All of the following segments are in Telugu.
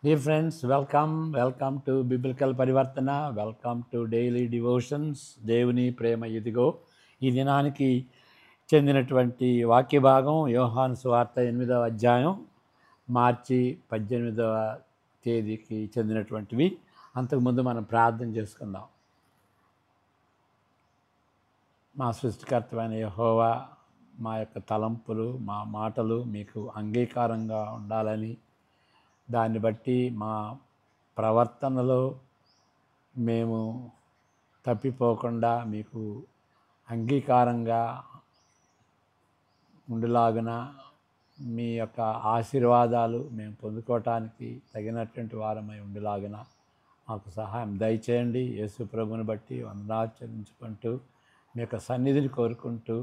Dear friends, welcome to Biblical పరివర్తన, వెల్కమ్ టు డైలీ డివోషన్స్. దేవుని ప్రేమ ఇదిగో. ఈ దినానికి చెందినటువంటి వాక్య భాగం యోహాను సువార్త 8వ అధ్యాయం మార్చి 18వ తేదీకి చెందినటువంటివి. అంతకుముందు మనం ప్రార్థన చేసుకుందాం. మా సృష్టికర్తమైన యెహోవా, మా యొక్క తలంపులు, మా మాటలు మీకు అంగీకారంగా ఉండాలని, దాన్ని బట్టి మా ప్రవర్తనలో మేము తప్పిపోకుండా మీకు అంగీకారంగా ఉండేలాగున, మీ యొక్క ఆశీర్వాదాలు మేము పొందుకోవటానికి తగినటువంటి వారమై ఉండేలాగున మాకు సహాయం దయచేయండి. యేసు ప్రభుని బట్టి వందనాలు చెల్లించుకుంటూ, మీ యొక్క సన్నిధిని కోరుకుంటూ,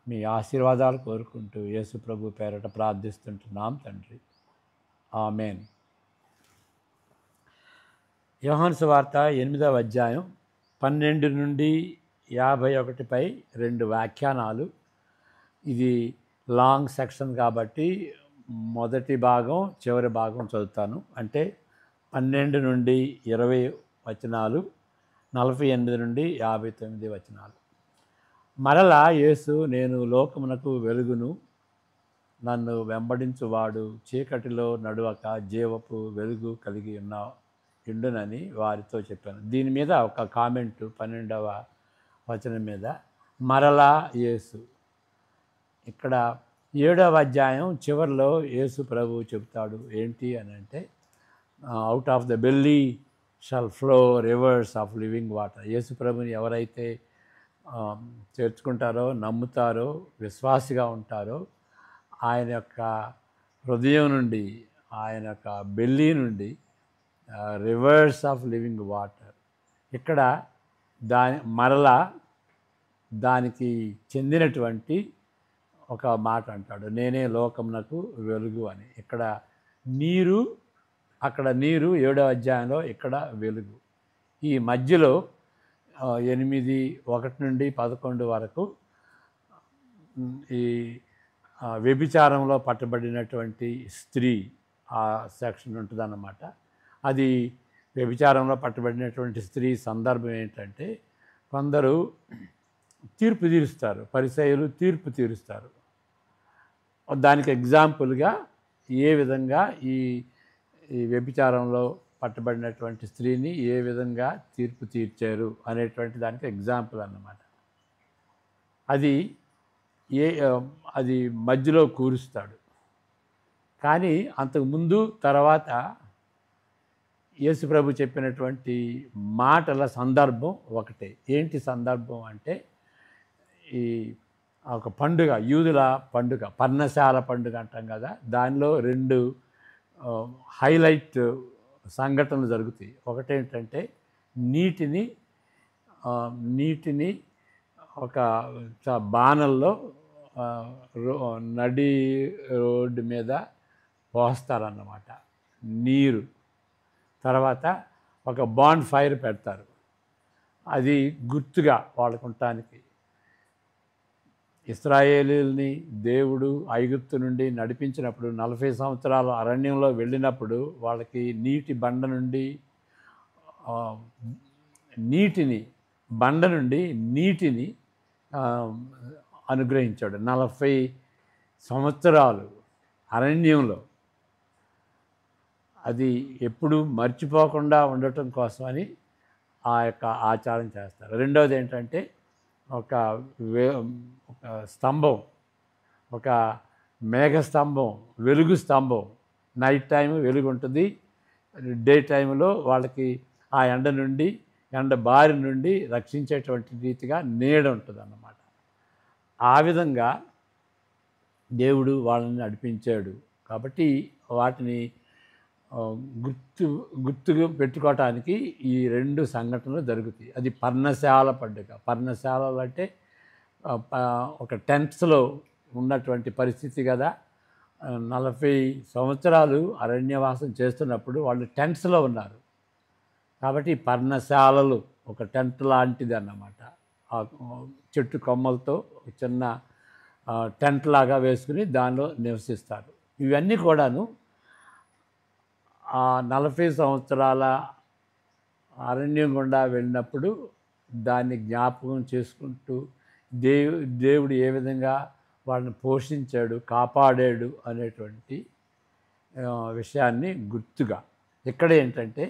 మీ ఆశీర్వాదాలు కోరుకుంటూ యేసు ప్రభు పేరట ప్రార్థిస్తుంటున్నాం తండ్రి. ఆమేన్. యోహాను సువార్త 8వ అధ్యాయం 12 నుండి 51పై 2 వ్యాఖ్యానాలు. ఇది లాంగ్ సెక్షన్ కాబట్టి మొదటి భాగం చివరి భాగం చదువుతాను. అంటే 12 నుండి 20 వచనాలు, 48 నుండి 59 వచనాలు. మరలా యేసు, నేను లోకమునకు వెలుగును, నన్ను వెంబడించువాడు చీకటిలో నడువక జీవపు వెలుగు కలిగి ఉండునని వారితో చెప్పాను. దీని మీద ఒక కామెంటు 12వ వచనం మీద. మరలా యేసు, ఇక్కడ 7వ అధ్యాయం చివరిలో యేసు ప్రభువు చెప్తాడు ఏంటి అని అంటే, out of the belly shall flow rivers of living water. Yesu ప్రభుని ఎవరైతే చేర్చుకుంటారో, నమ్ముతారో, విశ్వాసిగా ఉంటారో, ఆయన యొక్క హృదయం నుండి, ఆయన యొక్క బెల్లీ నుండి రివర్స్ ఆఫ్ లివింగ్ వాటర్. ఇక్కడ మరలా దానికి చెందినటువంటి ఒక మాట అంటాడు, నేనే లోకమునకు వెలుగు అని. ఇక్కడ నీరు, అక్కడ నీరు 7వ అధ్యాయంలో, ఇక్కడ వెలుగు. ఈ మధ్యలో 8:1 నుండి 11 వరకు ఈ వ్యభిచారంలో పట్టబడినటువంటి స్త్రీ ఆ సెక్షన్ ఉంటుందన్నమాట. అది వ్యభిచారంలో పట్టబడినటువంటి స్త్రీ సందర్భం ఏంటంటే, కొందరు తీర్పు తీరుస్తారు, పరిసయ్యులు తీర్పు తీరుస్తారు. దానికి ఎగ్జాంపుల్గా ఏ విధంగా ఈ వ్యభిచారంలో పట్టబడినటువంటి స్త్రీని ఏ విధంగా తీర్పు తీర్చారు అనేటువంటి దానికి ఎగ్జాంపుల్ అన్నమాట. అది మధ్యలో కూరుస్తాడు. కానీ అంతకుముందు తర్వాత యేసు ప్రభు చెప్పినటువంటి మాటల సందర్భం ఒకటే. ఏంటి సందర్భం అంటే, ఈ ఒక పండుగ, యూదుల పండుగ, పర్ణశాల పండుగ అంటాం కదా, దానిలో 2 హైలైట్ సంఘటనలు జరుగుతాయి. ఒకటేంటంటే, నీటిని ఒక బాణల్లో నడి రోడ్డు మీద పోస్తారన్నమాట నీరు. తర్వాత ఒక బాండ్ ఫైర్ పెడతారు, అది గుర్తుగా వాడుకుంటానికి. ఇశ్రాయేలీయుల్ని దేవుడు ఐగుప్తు నుండి నడిపించినప్పుడు 40 సంవత్సరాలు అరణ్యంలో వెళ్ళినప్పుడు వాళ్ళకి బండ నుండి నీటిని అనుగ్రహించాడు. 40 సంవత్సరాలు అరణ్యంలో. అది ఎప్పుడు మర్చిపోకుండా ఉండటం కోసమని ఆ యొక్క ఆచారం చేస్తారు. రెండవది ఏంటంటే, ఒక స్తంభం, ఒక మేఘస్తంభం, వెలుగు స్తంభం. నైట్ టైం వెలుగు ఉంటుంది, డే టైంలో వాళ్ళకి ఆ ఎండ బారి నుండి రక్షించేటువంటి రీతిగా నీడ ఉంటుంది అన్నమాట. ఆ విధంగా దేవుడు వాళ్ళని నడిపించాడు. కాబట్టి వాటిని గుర్తుగా పెట్టుకోవటానికి ఈ 2 సంఘటనలు జరుగుతాయి. అది పర్ణశాల పండుగ. పర్ణశాలలు అంటే ఒక టెంట్స్లో ఉన్నటువంటి పరిస్థితి కదా. 40 సంవత్సరాలు అరణ్యవాసం చేస్తున్నప్పుడు వాళ్ళు టెంట్స్లో ఉన్నారు. కాబట్టి పర్ణశాలలు ఒక టెంట్ లాంటిది అన్నమాట. ఆ చెట్టు కొమ్మలతో చిన్న టెంట్ లాగా వేసుకుని దానిలో నివసిస్తారు. ఇవన్నీ కూడాను ఆ 40 సంవత్సరాల అరణ్యం గుండా వెళ్ళినప్పుడు దాన్ని జ్ఞాపకం చేసుకుంటూ దేవుడు ఏ విధంగా వాళ్ళని పోషించాడు, కాపాడాడు అనేటువంటి విషయాన్ని గుర్తుగా ఇక్కడ ఏంటంటే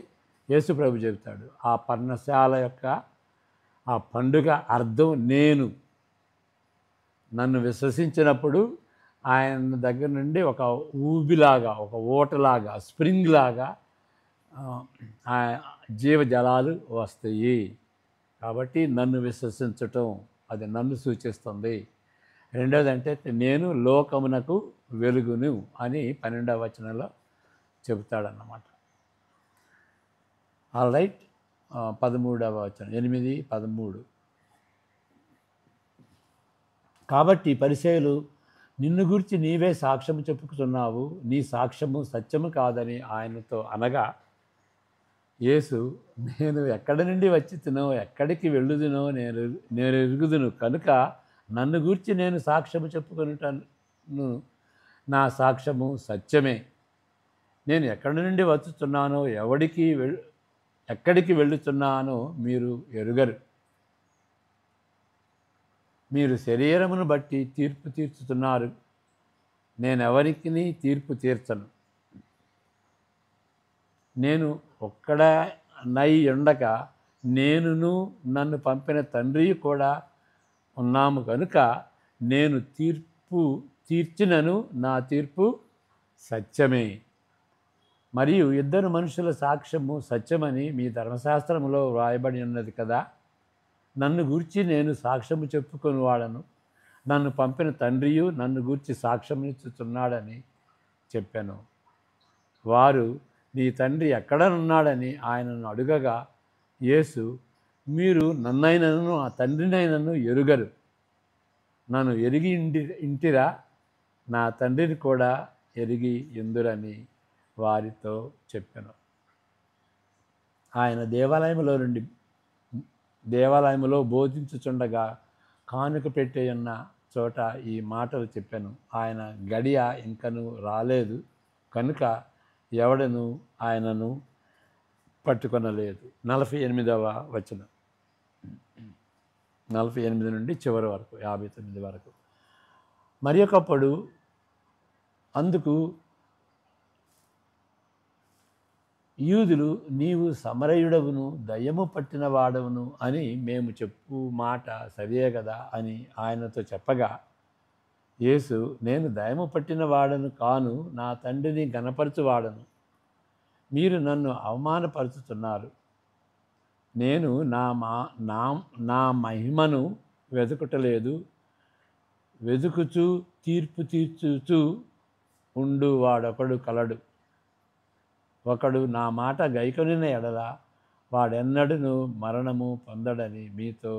యేసుప్రభు చెబుతాడు ఆ పర్ణశాల యొక్క ఆ పండుగ అర్థం నేను. నన్ను విశ్వసించినప్పుడు ఆయన దగ్గర నుండి ఒక ఊబిలాగా, ఒక ఊటలాగా, స్ప్రింగ్ లాగా జీవజలాలు వస్తాయి. కాబట్టి నన్ను విశ్వసించటం అది నన్ను సూచిస్తుంది. రెండవది అంటే నేను లోకమునకు వెలుగును అని 12వ వచనంలో చెబుతాడన్నమాట. All right. 13వ వచనం 8, 13. కాబట్టి పరిసయ్యులు నిన్ను గురించి నీవే సాక్ష్యము చెప్పుకుతున్నావు, నీ సాక్ష్యము సత్యము కాదని ఆయనతో అనగా, యేసు నేను ఎక్కడి నుండి వచ్చి తినో ఎక్కడికి వెళ్ళుదునో నేను ఎరుగుదును కనుక నన్ను గూర్చి నేను సాక్ష్యము చెప్పుకొనుటను, నా సాక్ష్యము సత్యమే. నేను ఎక్కడి నుండి వచ్చుతున్నానో ఎక్కడికి వెళ్ళుతున్నానో మీరు ఎరుగరు. మీరు శరీరమును బట్టి తీర్పు తీర్చుతున్నారు, నేనెవరికి తీర్పు తీర్చను. నేను ఒక్కడనై ఉండక నేనును నన్ను పంపిన తండ్రి కూడా ఉన్నాము కనుక నేను తీర్పు తీర్చినను నా తీర్పు సత్యమే. మరియు ఇద్దరు మనుషుల సాక్ష్యము సత్యమని మీ ధర్మశాస్త్రములో వ్రాయబడి ఉన్నది కదా. నన్ను గూర్చి నేను సాక్ష్యము చెప్పుకొని వాడను, నన్ను పంపిన తండ్రియు నన్ను గూర్చి సాక్ష్యమిచ్చుతున్నాడని చెప్పాను. వారు నీ తండ్రి ఎక్కడనున్నాడని ఆయనను అడుగగా, యేసు మీరు నన్నైనను ఆ తండ్రినైనను ఎరుగరు, నన్ను ఎరిగి ఇంటిరా నా తండ్రిని కూడా ఎరిగి ఎందురని వారితో చెప్పాను. ఆయన దేవాలయములో బోధించుచుండగా కానుక పెట్టే ఉన్న చోట ఈ మాటలు చెప్పాను. ఆయన గడియ ఇంకను రాలేదు కనుక ఎవడను ఆయనను పట్టుకొనలేదు. 48వ వచనం 48 నుండి చివరి వరకు 59 వరకు. మరి ఒకప్పుడు అందుకు యూదులు నీవు సమరయుడవును దయ్యము పట్టిన వాడవును అని మేము చెప్పు మాట సరియే కదా అని ఆయనతో చెప్పగా, యేసు నేను దయ్యము పట్టిన వాడను కాను, నా తండ్రిని గణపరచువాడను. మీరు నన్ను అవమానపరుచుతున్నారు. నేను నా మహిమను వెతుకుటలేదు, వెతుకుచూ తీర్పు తీర్చుచూ ఉండు వాడొకడు కలడు. ఒకడు నా మాట గైకొనిన ఎడల వాడెన్నడూ మరణము పొందడని మీతో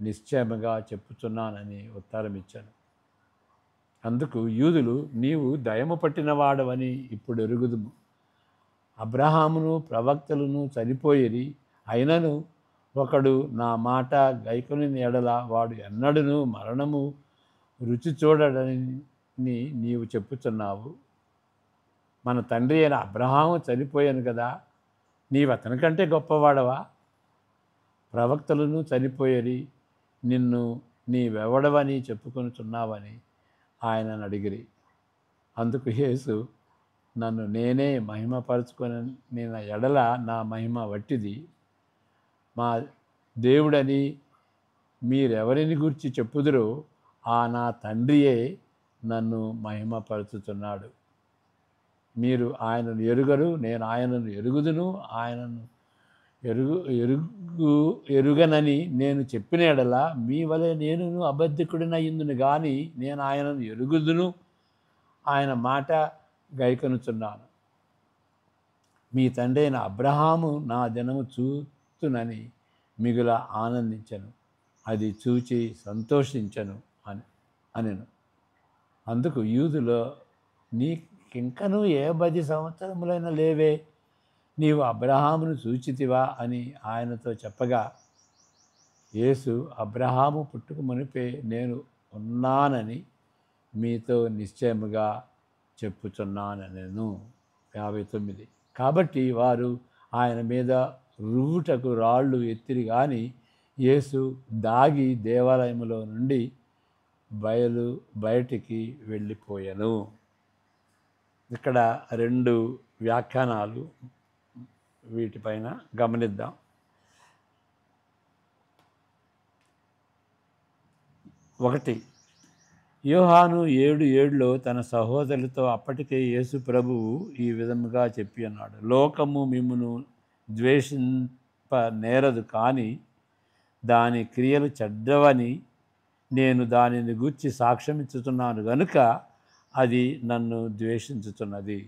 నిశ్చయముగా చెప్పుచున్నానని ఉత్తరమిచ్చాను. అందుకు యూదులు నీవు దయ్యము పట్టిన వాడవని ఇప్పుడు ఎరుగుదుము. అబ్రహామును ప్రవక్తలను చనిపోయిరి, అయినను ఒకడు నా మాట గైకొనిన ఎడల వాడు ఎన్నడూ మరణము రుచి చూడడని నీవు చెప్పుచున్నావు. మన తండ్రి అయిన అబ్రహాము చనిపోయాను కదా, నీవు అతనికంటే గొప్పవాడవా? ప్రవక్తలను చనిపోయేరి, నిన్ను నీవెవడవని చెప్పుకొనుచున్నావని ఆయనను అడిగిరి. అందుకు యేసు నన్ను నేనే మహిమపరుచుకొని నేను ఎడల నా మహిమ వట్టిది. మా దేవుడని మీరెవరిని గూర్చి చెప్పుదురో ఆ నా తండ్రియే నన్ను మహిమపరుచుతున్నాడు. మీరు ఆయనను ఎరుగరు, నేను ఆయనను ఎరుగుదును. ఆయనను ఎరుగనని నేను చెప్పిన ఎడల మీ వలె నేను అబద్ధికుడినయ్యుందును కానీ నేను ఆయనను ఎరుగుదును, ఆయన మాట గైకొనుచున్నాను. మీ తండ్రి అయిన అబ్రహాము నా దినము చూతునని మిగుల ఆనందించను, అది చూచి సంతోషించను అనెను. అందుకు యూదులో నీకింకనూ ఏ 10 సంవత్సరములైనా లేవే, నీవు అబ్రహామును చూచితివా అని ఆయనతో చెప్పగా, యేసు అబ్రహాము పుట్టుక మునిపే నేను ఉన్నానని మీతో నిశ్చయముగా చెప్పుచున్నానెను. 59. కాబట్టి వారు ఆయన మీద రువ్వుటకు రాళ్ళు ఎత్తిరి కానీ యేసు దాగి దేవాలయములో నుండి బయటికి వెళ్ళిపోయాను. ఇక్కడ 2 వ్యాఖ్యానాలు వీటిపైన గమనిద్దాం. ఒకటి, యోహాను 7:7లో తన సహోదరులతో అప్పటికే యేసు ప్రభువు ఈ విధముగా చెప్పి అన్నాడు, లోకము మిమ్మును ద్వేషింప నేరదు, కానీ దాని క్రియలు చెడ్డవని నేను దానిని గూర్చి సాక్ష్యమిచ్చుతున్నాను గనుక అది నన్ను ద్వేషించుతున్నది.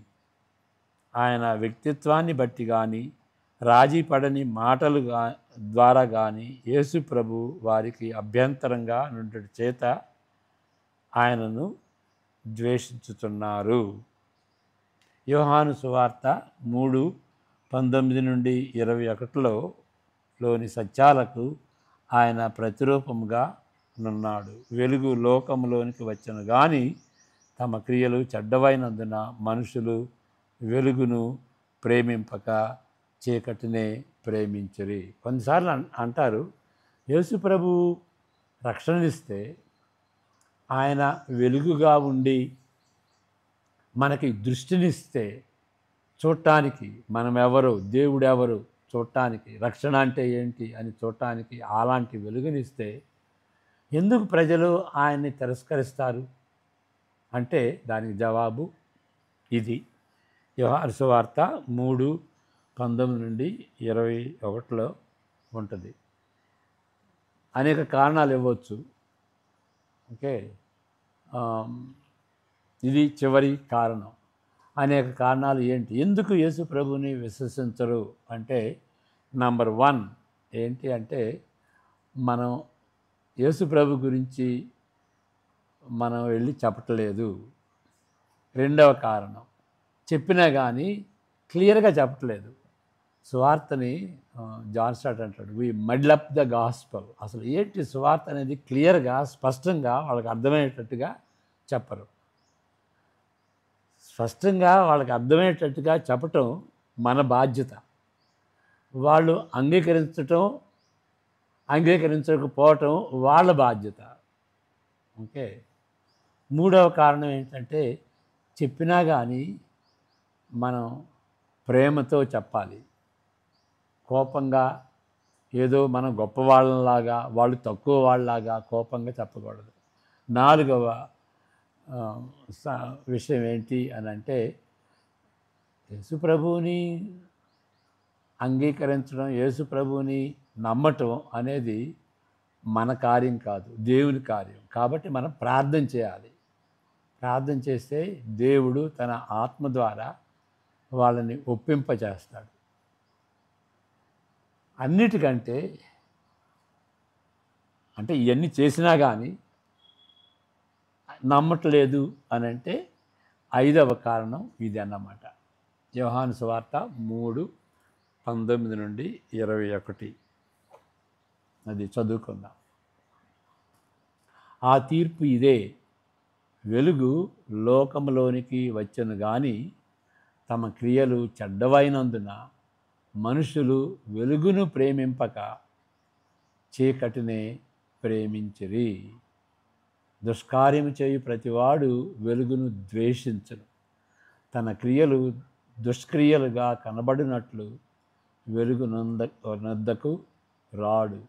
ఆయన వ్యక్తిత్వాన్ని బట్టి కానీ రాజీ పడని మాటలు ద్వారా కానీ యేసు ప్రభు వారికి అభ్యంతరంగా నుండి చేత ఆయనను ద్వేషించుతున్నారు. యోహాను సువార్త 3:19-21 లోని సత్యాలకు ఆయన ప్రతిరూపముగా నున్నాడు. వెలుగు లోకములోనికి వచ్చెను గాని తమ క్రియలు చెడ్డవైనందున మనుషులు వెలుగును ప్రేమింపక చీకటినే ప్రేమించిరి. కొన్నిసార్లు అంటారు, యేసు ప్రభు రక్షణనిస్తే ఆయన వెలుగుగా ఉండి మనకి దృష్టినిస్తే చూడటానికి మనమెవరు, దేవుడెవరు చూడటానికి, రక్షణ అంటే ఏంటి అని చూడటానికి అలాంటి వెలుగునిస్తే ఎందుకు ప్రజలు ఆయన్ని తిరస్కరిస్తారు అంటే దానికి జవాబు ఇది. యోహాను సువార్త 3:19-21 ఉంటుంది. అనేక కారణాలు ఇవ్వచ్చు. ఓకే, ఇది చివరి కారణం. అనేక కారణాలు ఏంటి, ఎందుకు యేసు ప్రభుని విశ్వసించరు అంటే, నంబర్ 1 ఏంటి అంటే, మనం యేసు ప్రభు గురించి మనం వెళ్ళి చెప్పట్లేదు. రెండవ కారణం, చెప్పినా కానీ క్లియర్గా చెప్పట్లేదు. సువార్తని జాన్ స్టార్ట్ అంటాడు, వి మడ్లప్ ద గాస్పల్. అసలు ఏంటి సువార్త అనేది క్లియర్గా స్పష్టంగా వాళ్ళకి అర్థమయ్యేటట్టుగా చెప్పరు. స్పష్టంగా వాళ్ళకి అర్థమయ్యేటట్టుగా చెప్పటం మన బాధ్యత. వాళ్ళు అంగీకరించకపోవటం వాళ్ళ బాధ్యత. ఓకే, మూడవ కారణం ఏంటంటే, చెప్పినా కానీ మనం ప్రేమతో చెప్పాలి. కోపంగా ఏదో మనం గొప్పవాళ్ళలాగా వాళ్ళు తక్కువ వాళ్ళలాగా కోపంగా చెప్పకూడదు. నాలుగవ విషయం ఏంటి అని అంటే, యేసుప్రభువుని అంగీకరించడం, యేసుప్రభువుని నమ్మటం అనేది మన కార్యం కాదు, దేవుని కార్యం. కాబట్టి మనం ప్రార్థన చేయాలి. ప్రార్థన చేస్తే దేవుడు తన ఆత్మ ద్వారా వాళ్ళని ఒప్పింపచేస్తాడు. అన్నిటికంటే అంటే ఇవన్నీ చేసినా కానీ నమ్మట్లేదు అని అంటే 5వ కారణం ఇది అన్నమాట. యోహాను సువార్త 3:19-21 అది చదువుకుందాం. ఆ తీర్పు ఇదే, వెలుగు లోకములోనికి వచ్చెను గాని తమ క్రియలు చెడ్డవైనందున మనుషులు వెలుగును ప్రేమింపక చీకటినే ప్రేమించిరి. దుష్కార్యము చేయు ప్రతివాడు వెలుగును ద్వేషించును, తన క్రియలు దుష్క్రియలుగా కనబడినట్లు వెలుగు నొద్దకు రాడు.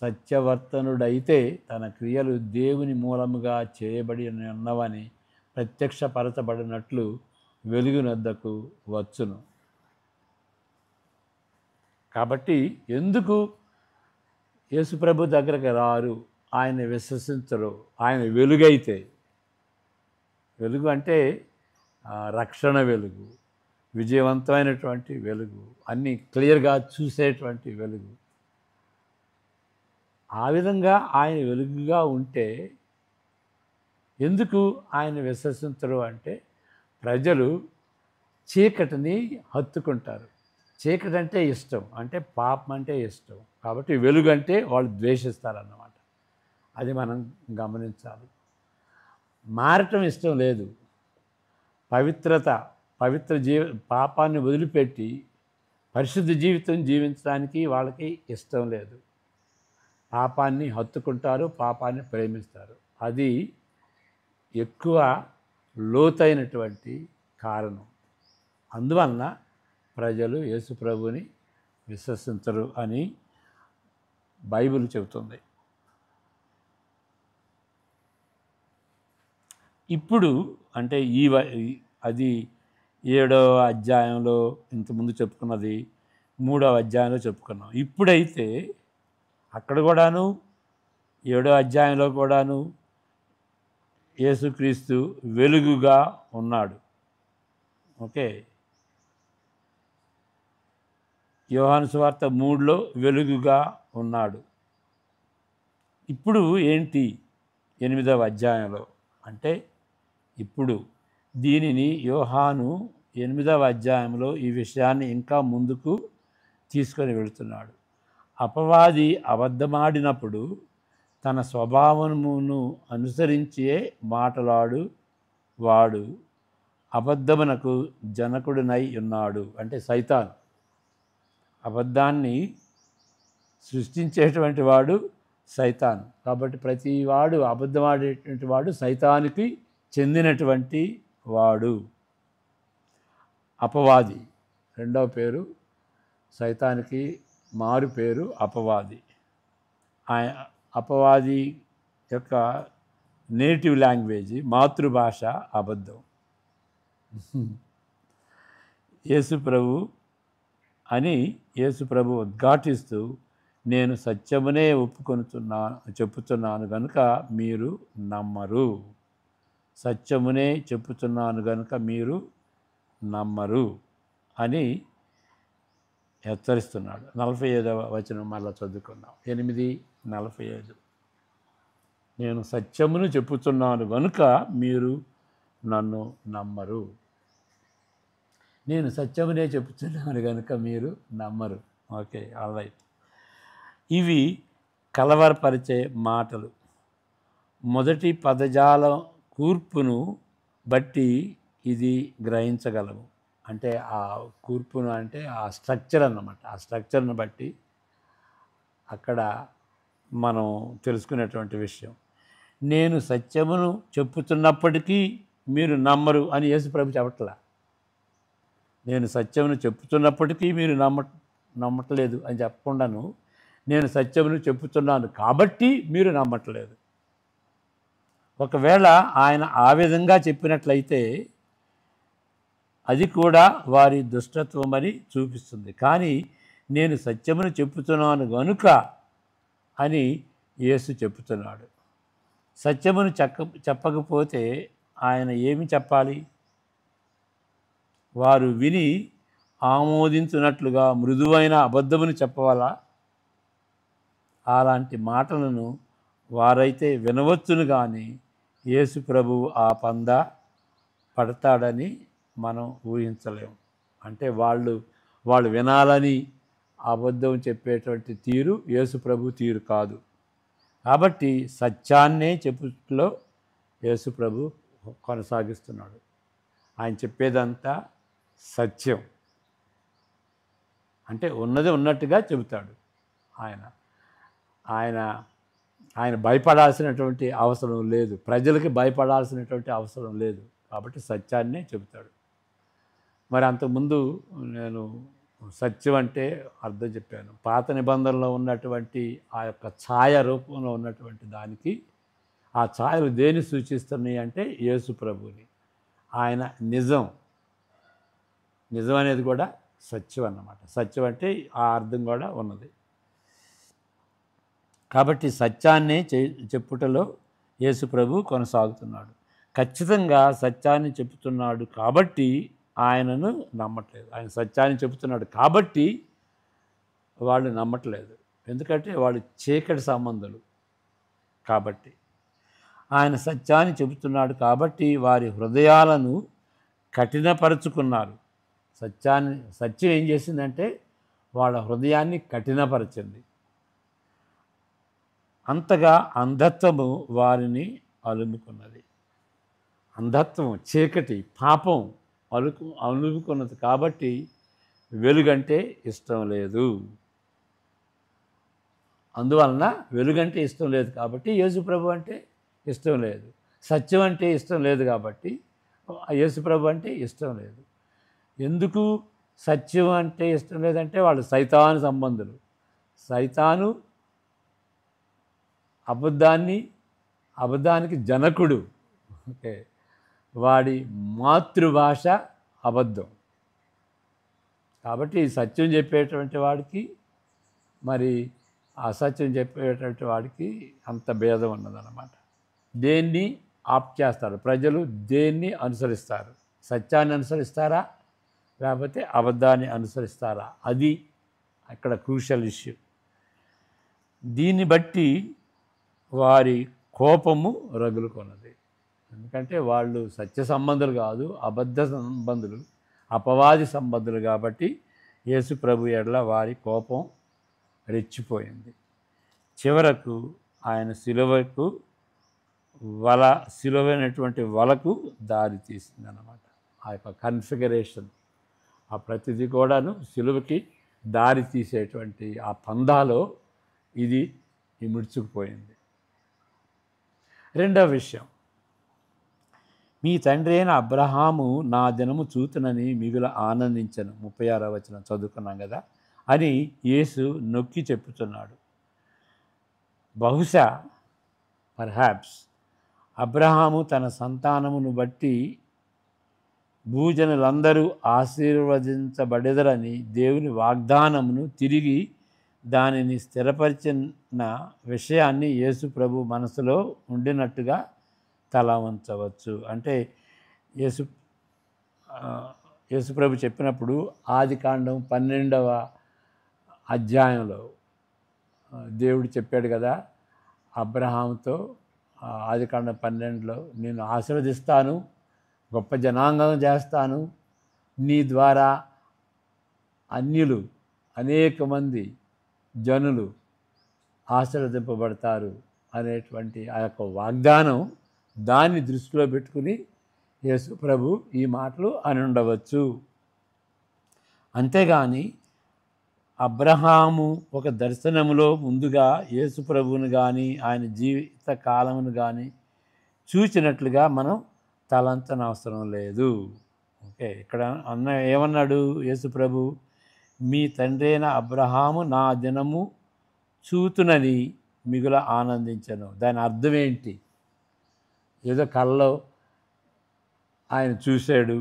సత్యవర్తనుడైతే తన క్రియలు దేవుని మూలముగా చేయబడి ఉన్నవని ప్రత్యక్షపరచబడినట్లు వెలుగు నొద్దకు వచ్చును. కాబట్టి ఎందుకు యేసుప్రభు దగ్గరకు రారు, ఆయన విశ్వసించరు? ఆయన వెలుగైతే, వెలుగు అంటే రక్షణ వెలుగు, విజయవంతమైనటువంటి వెలుగు, అన్నీ క్లియర్గా చూసేటువంటి వెలుగు. ఆ విధంగా ఆయన వెలుగుగా ఉంటే ఎందుకు ఆయన విశ్వసించరు అంటే, ప్రజలు చీకటిని హత్తుకుంటారు. చీకటి అంటే ఇష్టం, అంటే పాపం అంటే ఇష్టం. కాబట్టి వెలుగు అంటే వాళ్ళు ద్వేషిస్తారన్నమాట. అది మనం గమనించాలి. మారటం ఇష్టం లేదు. పవిత్రత, పాపాన్ని వదిలిపెట్టి పరిశుద్ధ జీవితం జీవించడానికి వాళ్ళకి ఇష్టం లేదు. పాపాన్ని హత్తుకుంటారు, పాపాన్ని ప్రేమిస్తారు. అది ఎక్కువ లోతైనటువంటి కారణం. అందువలన ప్రజలు యేసు ప్రభుని విశ్వసించరు అని బైబిల్ చెబుతుంది. ఇప్పుడు అంటే అది 7వ అధ్యాయంలో ఇంతకుముందు చెప్పుకున్నది 3వ అధ్యాయంలో చెప్పుకున్నాం. ఇప్పుడైతే అక్కడ కూడాను 7వ అధ్యాయంలో కూడాను యేసుక్రీస్తు వెలుగుగా ఉన్నాడు. ఓకే, యోహాను సువార్త 3లో వెలుగుగా ఉన్నాడు. ఇప్పుడు ఏంటి 8వ అధ్యాయంలో అంటే ఇప్పుడు దీనిని యోహాను 8వ అధ్యాయంలో ఈ విషయాన్ని ఇంకా ముందుకు తీసుకొని వెళుతున్నాడు. అపవాది అబద్ధమాడినప్పుడు తన స్వభావమును అనుసరించే మాటలాడు వాడు అబద్ధమునకు జనకుడినై ఉన్నాడు. అంటే సైతాను, అబద్ధాన్ని సృష్టించేటువంటి వాడు సైతాను. కాబట్టి ప్రతి వాడు అబద్ధమాడేటువంటి వాడు సైతానికి చెందినటువంటి వాడు. అపవాది రెండవ పేరు, సైతానికి మారు పేరు అపవాది. అపవాది యొక్క నేటివ్ లాంగ్వేజ్, మాతృభాష అబద్ధం. యేసు ప్రభు ఉద్ఘాటిస్తూ నేను సత్యమునే చెప్పుతున్నాను కనుక మీరు నమ్మరు. సత్యమునే చెప్పుతున్నాను కనుక మీరు నమ్మరు అని హెచ్చరిస్తున్నాడు. 45వ వచనం మళ్ళీ చదువుకున్నాం. 8:45 నేను సత్యమును చెప్పుతున్నాను కనుక మీరు నన్ను నమ్మరు. నేను సత్యమునే చెప్పుతున్నాను కనుక మీరు నమ్మరు. Okay, all right. ఇవి కలవరపరిచే మాటలు. మొదటి పదజాలం కూర్పును బట్టి ఇది గ్రహించగలము. అంటే ఆ కూర్పును అంటే ఆ స్ట్రక్చర్ అన్నమాట. ఆ స్ట్రక్చర్ను బట్టి అక్కడ మనం తెలుసుకునేటువంటి విషయం. నేను సత్యమును చెప్పుతున్నప్పటికీ మీరు నమ్మరు అని యేసు ప్రభు చెప్పట్లా. నేను సత్యమును చెప్పుతున్నప్పటికీ మీరు నమ్మట్లేదు అని చెప్పకుండాను నేను సత్యమును చెప్పుతున్నాను కాబట్టి మీరు నమ్మట్లేదు. ఒకవేళ ఆయన ఆ విధంగా చెప్పినట్లయితే అది కూడా వారి దుష్టత్వమని చూపిస్తుంది. కానీ నేను సత్యమును చెప్పుతున్నాను గనుక అని యేసు చెప్పుతున్నాడు. సత్యమును చెప్పకపోతే ఆయన ఏమి చెప్పాలి? వారు విని ఆమోదించున్నట్లుగా మృదువైన అబద్ధమును చెప్పవాలా? అలాంటి మాటలను వారైతే వినవచ్చును కానీ యేసు ప్రభువు ఆ పంద పడతాడని మనం ఊహించలేము. అంటే వాళ్ళు వినాలని అబద్ధం చెప్పేటువంటి తీరు యేసు ప్రభు తీరు కాదు. కాబట్టి సత్యాన్నే చెప్పుట్లో యేసు ప్రభు కొనసాగిస్తున్నాడు. ఆయన చెప్పేదంతా సత్యం. అంటే ఉన్నది ఉన్నట్టుగా చెబుతాడు. ఆయన భయపడాల్సినటువంటి అవసరం లేదు. ప్రజలకి భయపడాల్సినటువంటి అవసరం లేదు. కాబట్టి సత్యాన్నే చెబుతాడు. మరి అంతకుముందు నేను సత్యం అంటే అర్థం చెప్పాను. పాత నిబంధనలో ఉన్నటువంటి ఆ యొక్క ఛాయ రూపంలో ఉన్నటువంటి దానికి ఆ ఛాయలు దేన్ని సూచిస్తున్నాయి అంటే యేసు ప్రభుని. ఆయన నిజం అనేది కూడా సత్యం అన్నమాట. సత్యం అంటే ఆ అర్థం కూడా ఉన్నది. కాబట్టి సత్యాన్నే చెప్పుటలో యేసు ప్రభు కొనసాగుతున్నాడు. ఖచ్చితంగా సత్యాన్ని చెప్తున్నాడు కాబట్టి ఆయనను నమ్మట్లేదు. ఆయన సత్యాన్ని చెబుతున్నాడు కాబట్టి వాళ్ళు నమ్మట్లేదు. ఎందుకంటే వాళ్ళు చీకటి సంబంధులు. కాబట్టి ఆయన సత్యాన్ని చెబుతున్నాడు కాబట్టి వారి హృదయాలను కఠినపరుచుకున్నారు. సత్యం ఏం చేసిందంటే వాళ్ళ హృదయాన్ని కఠినపరిచింది. అంతగా అంధత్వము వారిని అలుముకున్నది. అంధత్వం, చీకటి, పాపం అలుముకున్నది కాబట్టి వెలుగంటే ఇష్టం లేదు. అందువలన వెలుగంటే ఇష్టం లేదు కాబట్టి యేసుప్రభు అంటే ఇష్టం లేదు. సత్యం అంటే ఇష్టం లేదు కాబట్టి యేసుప్రభు అంటే ఇష్టం లేదు. ఎందుకు సత్యం అంటే ఇష్టం లేదంటే వాళ్ళు సైతాను సంబంధులు. సైతాను అబద్ధానికి జనకుడు. ఓకే, వాడి మాతృభాష అబద్ధం. కాబట్టి సత్యం చెప్పేటువంటి వాడికి మరి అసత్యం చెప్పేటువంటి వాడికి అంత భేదం ఉన్నదన్నమాట. దేన్ని ఆప్ట్ చేస్తారు ప్రజలు? దేన్ని అనుసరిస్తారు? సత్యాన్ని అనుసరిస్తారా లేకపోతే అబద్ధాన్ని అనుసరిస్తారా? అది అక్కడ క్రూషియల్ ఇష్యూ. దీన్ని బట్టి వారి కోపము రగులుకొన్నది. ఎందుకంటే వాళ్ళు సత్య సంబంధులు కాదు, అబద్ధ సంబంధులు, అపవాది సంబంధులు కాబట్టి యేసు ప్రభు ఎడల వారి కోపం రెచ్చిపోయింది. చివరకు ఆయన సిలువైనటువంటి వలకు దారి తీసిందన్నమాట. ఆ యొక్క కన్ఫిగరేషన్, ఆ ప్రతిదీ కూడాను సిలువకి దారి తీసేటువంటి ఆ పందాలో ఇది ఇముడ్చుకుపోయింది. రెండవ విషయం, మీ తండ్రి అయిన అబ్రహాము నా దినము చూతునని మిగుల ఆనందించను. 36వ వచనం చదువుకున్నాం కదా అని యేసు నొక్కి చెప్పుతున్నాడు. బహుశా పర్హాప్స్ అబ్రహాము తన సంతానమును బట్టి భూజనులందరూ ఆశీర్వదించబడెదరని దేవుని వాగ్దానమును తిరిగి దానిని స్థిరపరిచిన విషయాన్ని యేసు ప్రభు మనసులో ఉండినట్టుగా తల వంచవచ్చు. అంటే యేసు ప్రభు చెప్పినప్పుడు ఆదికాండం 12వ అధ్యాయంలో దేవుడు చెప్పాడు కదా అబ్రహాముతో, ఆదికాండం 12లో, నేను ఆశీర్వదిస్తాను, గొప్ప జనాంగం చేస్తాను, నీ ద్వారా అన్యులు అనేక మంది జనులు ఆశీర్వదింపబడతారు అనేటువంటి ఆ యొక్క వాగ్దానం, దాన్ని దృష్టిలో పెట్టుకుని యేసు ప్రభు ఈ మాటలు అని ఉండవచ్చు. అంతేగాని అబ్రహాము ఒక దర్శనములో ముందుగా యేసు ప్రభువును కానీ ఆయన జీవిత కాలమును కానీ చూచినట్లుగా మనం తలంచనవసరం లేదు. ఓకే, ఇక్కడ ఏమన్నాడు యేసు ప్రభు? మీ తండ్రి అయిన అబ్రహాము నా దినము చూతునని మిగుల ఆనందించను. దాని అర్థం ఏంటి? ఏదో కళ్ళలో ఆయన చూశాడు,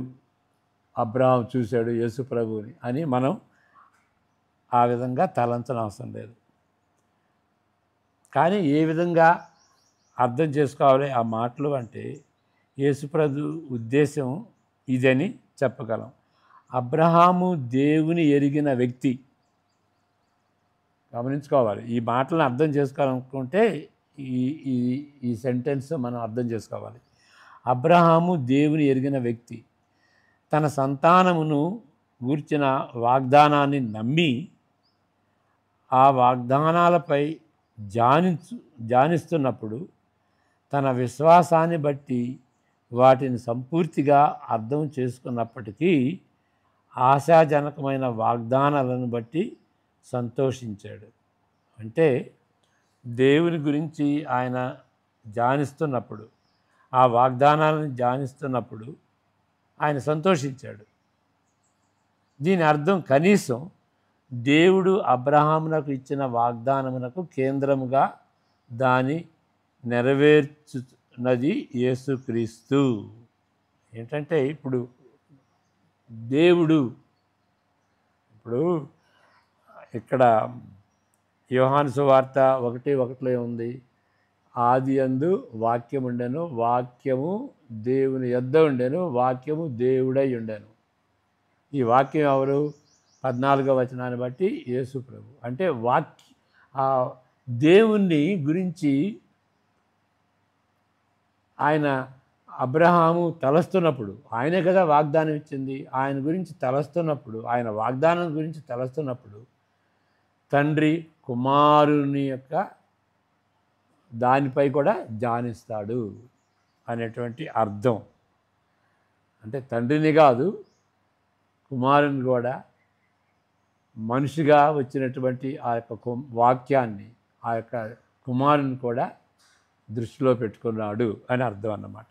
అబ్రహాం చూశాడు యేసు ప్రభువుని అని మనం ఆ విధంగా తలంచనవసరం లేదు. కానీ ఏ విధంగా అర్థం చేసుకోవాలి ఆ మాటలు అంటే యేసుప్రభు ఉద్దేశం ఇదని చెప్పగలం. అబ్రహాము దేవుని ఎరిగిన వ్యక్తి. గమనించుకోవాలి, ఈ మాటలను అర్థం చేసుకోవాలనుకుంటే ఈ సెంటెన్స్ మనం అర్థం చేసుకోవాలి. అబ్రహాము దేవుని ఎరిగిన వ్యక్తి. తన సంతానమును గూర్చిన వాగ్దానాన్ని నమ్మి ఆ వాగ్దానాలపై ధ్యానిస్తున్నప్పుడు తన విశ్వాసాన్ని బట్టి వాటిని సంపూర్తిగా అర్థం చేసుకున్నప్పటికీ ఆశాజనకమైన వాగ్దానాలను బట్టి సంతోషించాడు. అంటే దేవుని గురించి ఆయన ధ్యానిస్తున్నప్పుడు, ఆ వాగ్దానాలను ధ్యానిస్తున్నప్పుడు ఆయన సంతోషించాడు. దీని అర్థం కనీసం దేవుడు అబ్రహామునకు ఇచ్చిన వాగ్దానమునకు కేంద్రముగా దాని నెరవేర్చున్నది యేసుక్రీస్తు. ఏంటంటే ఇప్పుడు దేవుడు, ఇప్పుడు ఇక్కడ యోహాను సువార్త 1:1 ఉంది, ఆది యందు వాక్యం ఉండెను, వాక్యము దేవుని యొద్ద ఉండెను, వాక్యము దేవుడై ఉండెను. ఈ వాక్యం ఎవరు? 14వ వచనాన్ని బట్టి యేసు ప్రభు. అంటే దేవుణ్ణి గురించి ఆయన అబ్రహాము తలస్తున్నప్పుడు, ఆయనే కదా వాగ్దానం ఇచ్చింది, ఆయన గురించి తలస్తున్నప్పుడు, ఆయన వాగ్దానం గురించి తలస్తున్నప్పుడు తండ్రి కుమారుని యొక్క దానిపై కూడా ధ్యానిస్తాడు అనేటువంటి అర్థం. అంటే తండ్రిని కాదు, కుమారుని కూడా, మనిషిగా వచ్చినటువంటి ఆ యొక్క వాక్యాన్ని, ఆ యొక్క కుమారుని కూడా దృష్టిలో పెట్టుకున్నాడు అని అర్థం అన్నమాట.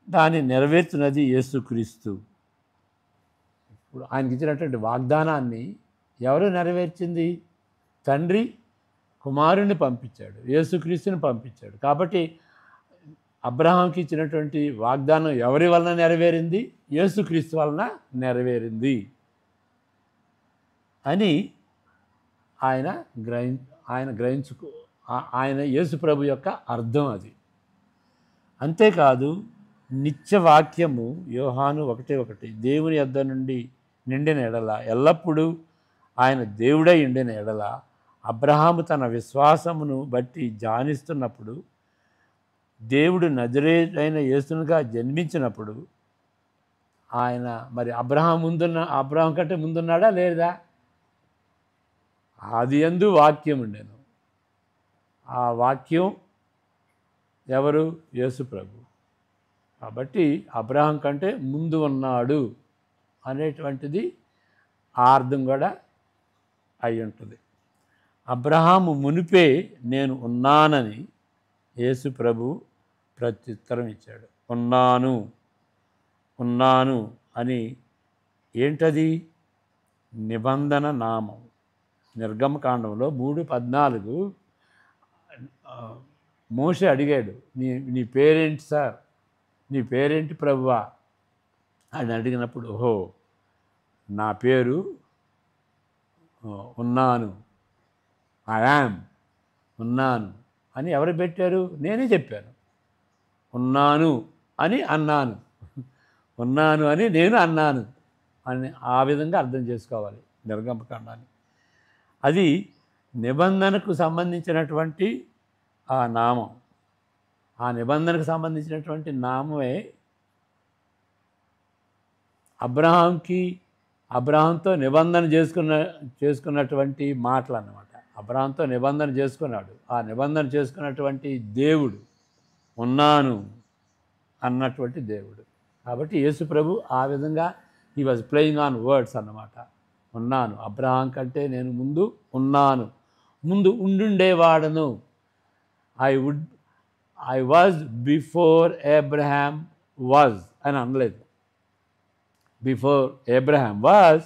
దాన్ని నెరవేర్చినది యేసుక్రీస్తు. ఇప్పుడు ఆయనకి ఇచ్చినటువంటి వాగ్దానాన్ని ఎవరు నెరవేర్చింది? తండ్రి కుమారుని పంపించాడు, యేసుక్రీస్తుని పంపించాడు. కాబట్టి అబ్రహాంకి ఇచ్చినటువంటి వాగ్దానం ఎవరి వలన నెరవేరింది? యేసుక్రీస్తు వలన నెరవేరింది అని ఆయన యేసు ప్రభు యొక్క అర్థం అది. అంతేకాదు, నిత్యవాక్యము యోహాను 1:1 దేవుని యొద్ద నుండి నిండిన ఎడల, ఎల్లప్పుడూ ఆయన దేవుడై ఉండిన ఎడల, అబ్రహాము తన విశ్వాసమును బట్టి ధ్యానిస్తున్నప్పుడు, దేవుడు నజరేయుడైన యేసునుగా జన్మించినప్పుడు ఆయన మరి అబ్రహాం కంటే ముందున్నాడా లేదా? ఆదియందు వాక్యం ఉండెను. ఆ వాక్యం ఎవరు? యేసు ప్రభు. కాబట్టి అబ్రహాం కంటే ముందు ఉన్నాడు అనేటువంటిది ఆ అర్థం కూడా అయి ఉంటుంది. అబ్రహాము మునిపే నేను ఉన్నానని యేసు ప్రభు ప్రత్యుత్తరం ఇచ్చాడు. ఉన్నాను అని ఏంటది? నిబంధన నామం. నిర్గమకాండంలో 3:14 మోషే అడిగాడు, నీ పేరేంటి సార్, నీ పేరేంటి ప్రభువా అని అడిగినప్పుడు, ఓహో నా పేరు ఉన్నాను, ఉన్నాను అని ఎవరు పెట్టారు? నేనే చెప్పాను. ఉన్నాను అని అన్నాను, ఉన్నాను అని నేను అన్నాను అని ఆ విధంగా అర్థం చేసుకోవాలి నిర్గమకాండాన్ని. అది నిబంధనకు సంబంధించినటువంటి ఆ నామం. ఆ నిబంధనకు సంబంధించినటువంటి నామమే అబ్రహాంతో నిబంధన చేసుకున్నటువంటి మాటలు అన్నమాట. అబ్రహాంతో నిబంధన చేసుకున్నాడు. ఆ నిబంధన చేసుకున్నటువంటి దేవుడు ఉన్నాను అన్నటువంటి దేవుడు. కాబట్టి యేసు ప్రభు ఆ విధంగా he was playing on words అన్నమాట. ఉన్నాను, అబ్రహాం కంటే నేను ముందు ఉన్నాను, ముందు ఉండుండేవాడను. I was before Abraham was అని అనలేదు. Before Abraham was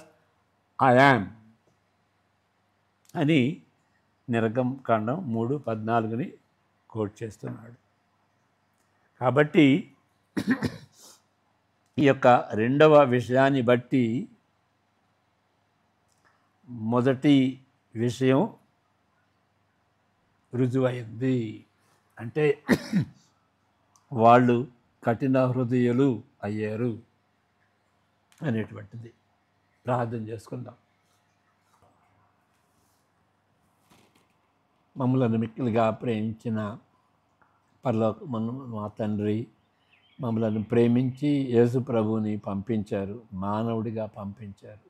I am అని నిర్గమకాండం 3:14 కోట్ చేస్తున్నాడు. కాబట్టి ఈ యొక్క రెండవ విషయాన్ని బట్టి మొదటి విషయం రుజువైంది. అంటే వాళ్ళు కఠిన హృదయులు అయ్యారు అనేటువంటిది. ప్రార్థన చేసుకుందాం. మమ్మల్ని మిక్కిలిగా ప్రేమించిన పరలోకమందు మా తండ్రి, మమ్మల్ని ప్రేమించి యేసు ప్రభువుని పంపించారు, మానవుడిగా పంపించారు.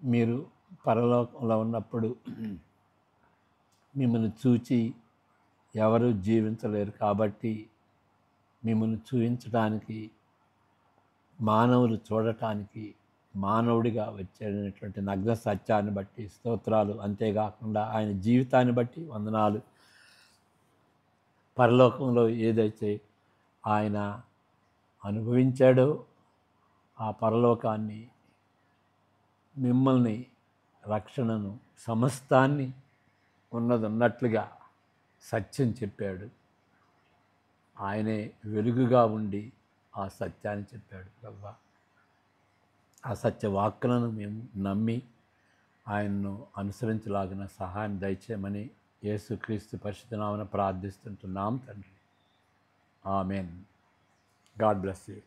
మీరు పరలోకంలో ఉన్నప్పుడు మిమ్మల్ని చూచి ఎవరు జీవించలేరు. కాబట్టి మిమ్మల్ని చూపించడానికి, మానవులు చూడటానికి మానవుడిగా వచ్చేటటువంటి నగ్న సత్యాన్ని బట్టి స్తోత్రాలు. అంతేకాకుండా ఆయన జీవితాన్ని బట్టి వందనాలు. పరలోకంలో ఏదైతే ఆయన అనుభవించాడో ఆ పరలోకాన్ని, మిమ్మల్ని, రక్షణను, సమస్తాన్ని ఉన్నట్లుగా సత్యం చెప్పాడు. ఆయనే వెలుగుగా ఉండి ఆ సత్యాన్ని చెప్పాడు. ప్రభువా, ఆ సత్యవాక్కులను మేము నమ్మి ఆయన్ను అనుసరించలాగిన సహాయం దయచేయమని యేసుక్రీస్తు పరిశుద్ధ నామమున ప్రార్థిస్తుంటున్నాం తండ్రి. ఆమెన్. God bless you.